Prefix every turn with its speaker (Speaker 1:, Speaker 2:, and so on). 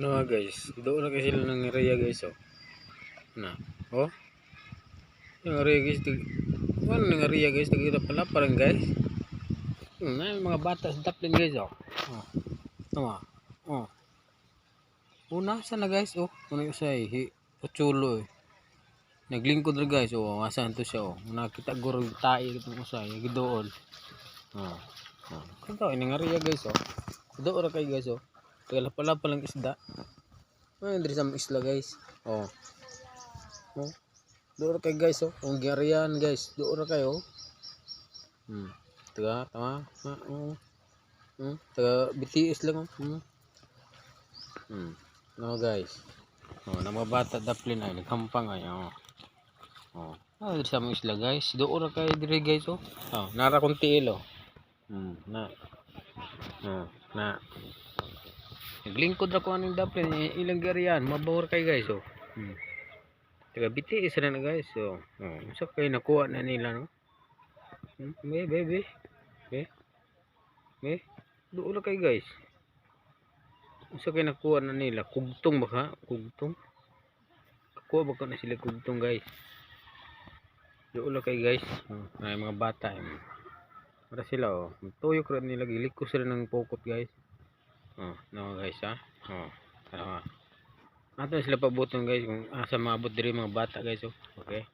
Speaker 1: No guys, doon na kasi sila ng area guys oh. Na. Oh. Yung area guys, ano ng area guys, kita pala parang guys. Na yung mga bata sa Dublin guys oh. Oh. Tama. Oh. Una sana guys oh. Una yung say Pachulo eh. Naglingkod ra guys oh. Asan to siya oh. Nakita guro tae itong usay gidoon. Oh. Oh. Kanto ini area guys oh. Doon ra kay guys oh. Kaya pala palang isda. Ay, diri sa mga isla guys. Oh. Oh. Doon kay guys oh. Ang garian guys. Doon kayo. Taga tama. Oh. Taga BTS lang oh. No guys. Oh, na mga bata Dublin ay nagkampang ay oh. Oh. Ah, diri sa mga isla guys. Doon kay diri guys oh. Oh, nara kong tiil oh. Na. Oh, na. Naglingkod ako aning Dublin ilang garian. Mabawar kay guys oh. Taga BTS na guys. So, so kayo nakuha na nila no. Be. Doon na kayo guys. So kayo nakuha na nila. Kugtong baka? Kugtong. Kakuha baka na sila kugtong guys. Doon na kayo guys. Ay mga bata. Para sila oh. Tuyok rin nila. Giliko sila ng pokot guys. No guys ha. Ato sila pabutong guys. Kung asa maabot diri mga bata guys oh. Okay.